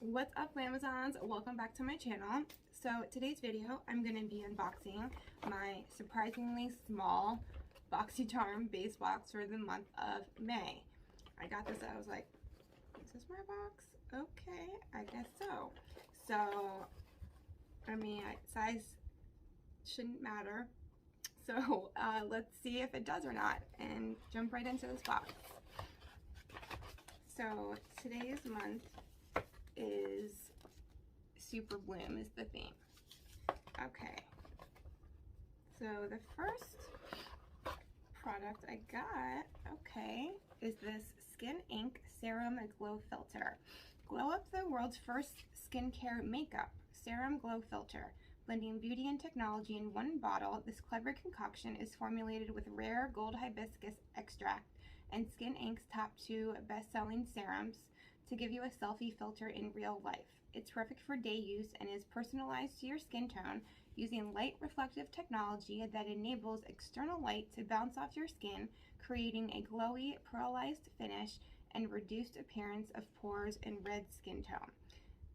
What's up, Amazons? Welcome back to my channel. So today's video, I'm going to be unboxing my surprisingly small Boxycharm base box for the month of May. I got this, I was like, is this my box? Okay, I guess so. So, I mean, size shouldn't matter. So let's see if it does or not and jump right into this box. So today's month is Super Bloom is the theme. Okay, so the first product I got, is this Skin Inc. Serum Glow Filter. Glow up the world's first skincare makeup, Serum Glow Filter. Blending beauty and technology in one bottle, this clever concoction is formulated with rare gold hibiscus extract and Skin Inc.'s top 2 best-selling serums to give you a selfie filter in real life. It's perfect for day use and is personalized to your skin tone using light reflective technology that enables external light to bounce off your skin, creating a glowy, pearlized finish and reduced appearance of pores and red skin tone.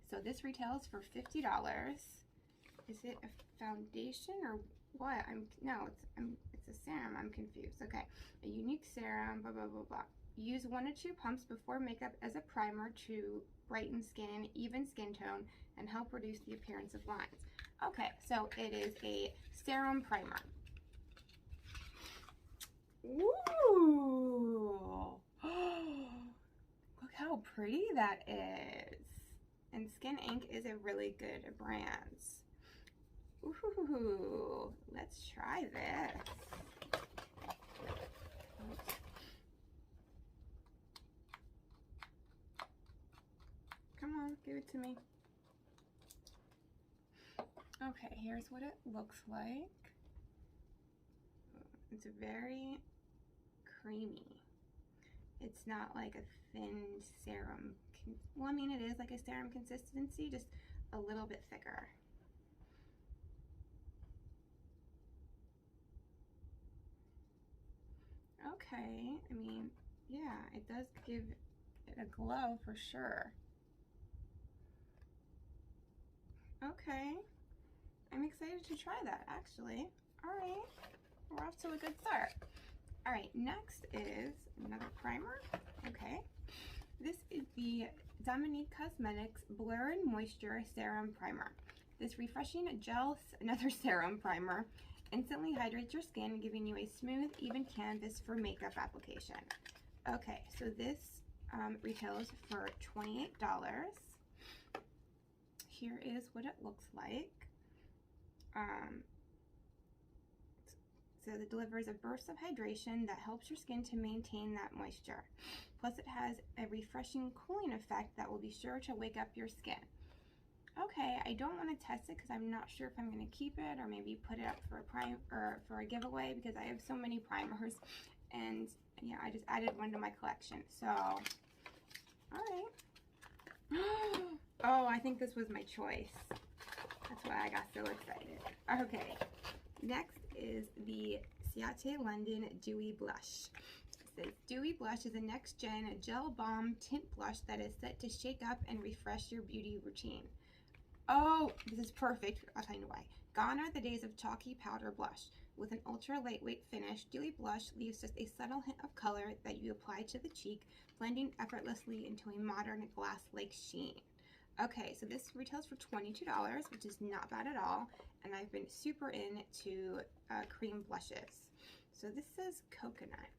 So this retails for $50. Is it a foundation or what? It's a serum. I'm confused. Okay, a unique serum, blah, blah, blah, blah. Use 1 to 2 pumps before makeup as a primer to brighten skin, even skin tone, and help reduce the appearance of lines. Okay, so it is a serum primer. Ooh! Look how pretty that is. And Skin Inc. is a really good brand. Ooh, let's try this. Come on, give it to me. Okay, here's what it looks like. It's very creamy. It's not like a thin serum. Well, I mean, it is like a serum consistency, just a little bit thicker. Okay, I mean, yeah, it does give it a glow for sure. Okay, I'm excited to try that actually. All right, we're off to a good start. All right, next is another primer. Okay, this is the Dominique Cosmetics Blur and Moisture Serum Primer. This refreshing gel, another serum primer, instantly hydrates your skin, giving you a smooth, even canvas for makeup application. Okay, so this retails for $28. Here is what it looks like. So it delivers a burst of hydration that helps your skin to maintain that moisture. Plus it has a refreshing cooling effect that will be sure to wake up your skin. Okay, I don't want to test it because I'm not sure if I'm going to keep it or maybe put it up for a giveaway because I have so many primers, and yeah, I just added one to my collection. So, all right. Oh, I think this was my choice. That's why I got so excited. Okay, next is the Ciate London Dewy Blush. It says, Dewy Blush is a next-gen gel balm tint blush that is set to shake up and refresh your beauty routine. Oh, this is perfect. I'll tell you why. Gone are the days of chalky powder blush. With an ultra lightweight finish, Dewy Blush leaves just a subtle hint of color that you apply to the cheek, blending effortlessly into a modern glass-like sheen. Okay, so this retails for $22, which is not bad at all, and I've been super into cream blushes. So this says coconut.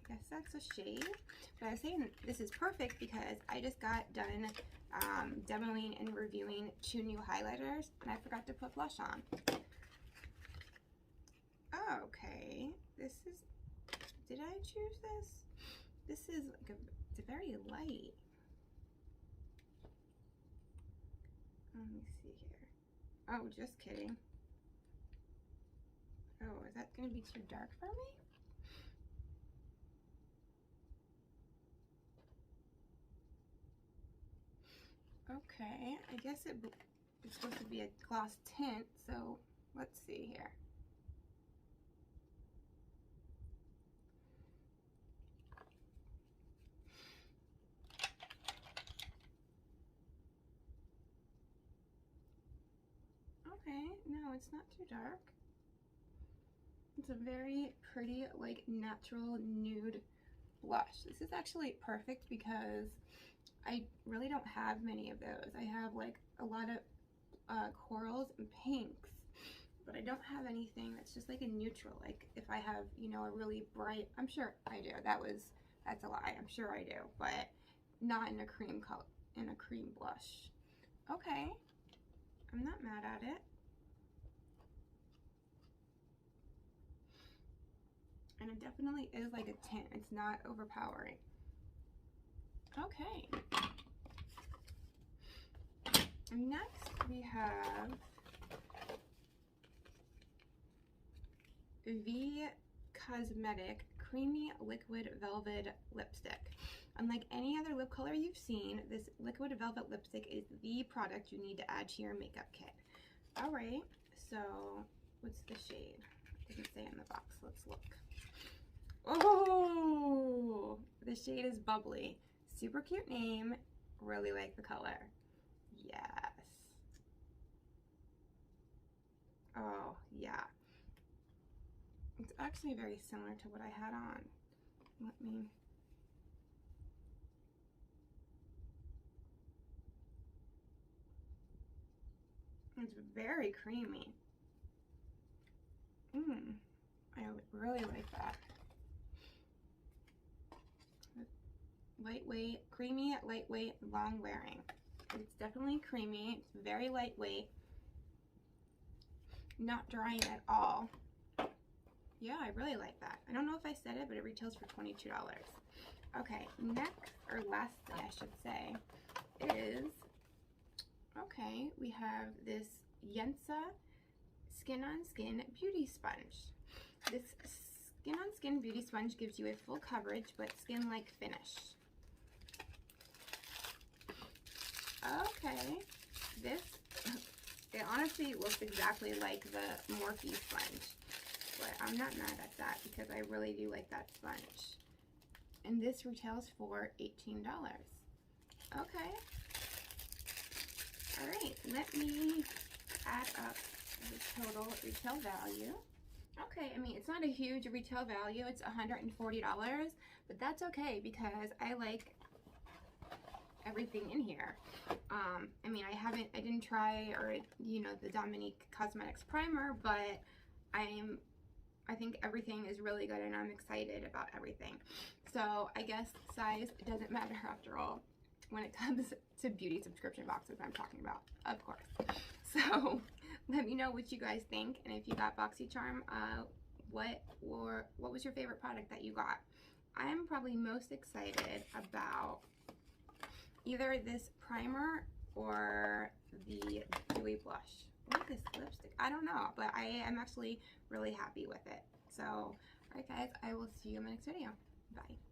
I guess that's a shade, but I was saying this is perfect because I just got done demoing and reviewing 2 new highlighters, and I forgot to put blush on. Okay, this is, did I choose this? This is like it's very light. Let me see here. Oh, just kidding. Oh, is that going to be too dark for me? Okay, I guess it's supposed to be a gloss tint, so let's see here. Okay, no, it's not too dark. It's a very pretty, like, natural nude blush. This is actually perfect because I really don't have many of those. I have, like, a lot of corals and pinks, but I don't have anything that's just like a neutral. Like if I have, you know, a really bright, I'm sure I do. That's a lie. I'm sure I do, but not in a cream color, in a cream blush. Okay, I'm not mad at it. And it definitely is like a tint. It's not overpowering. Okay. Next we have V Cosmetic Creamy Liquid Velvet Lipstick. Unlike any other lip color you've seen, this liquid velvet lipstick is the product you need to add to your makeup kit. Alright, so what's the shade? It doesn't say in the box. Let's look. Oh, the shade is Bubbly. Super cute name. Really like the color. Yes. Oh, yeah. It's actually very similar to what I had on. Let me... It's very creamy. I really like that. Lightweight, creamy, lightweight, long wearing. It's definitely creamy. It's very lightweight. Not drying at all. Yeah, I really like that. I don't know if I said it, but it retails for $22. Okay, next, or lastly, I should say, is, okay, we have this Yensa Skin on Skin Beauty Sponge. This Skin on Skin Beauty Sponge gives you a full coverage, but skin-like finish. Okay, this, it honestly looks exactly like the Morphe sponge, but I'm not mad at that because I really do like that sponge. And this retails for $18. Okay. All right, let me add up the total retail value. Okay, I mean, it's not a huge retail value. It's $140, but that's okay because I like everything in here. I mean, I didn't try, or, you know, the Dominique Cosmetics primer, but I think everything is really good and I'm excited about everything. So I guess size doesn't matter after all when it comes to beauty subscription boxes I'm talking about, of course. So let me know what you guys think, and if you got Boxycharm, what was your favorite product that you got? I'm probably most excited about either this primer or the dewy blush. What is this lipstick? I don't know, but I am actually really happy with it. So, alright guys, I will see you in my next video. Bye.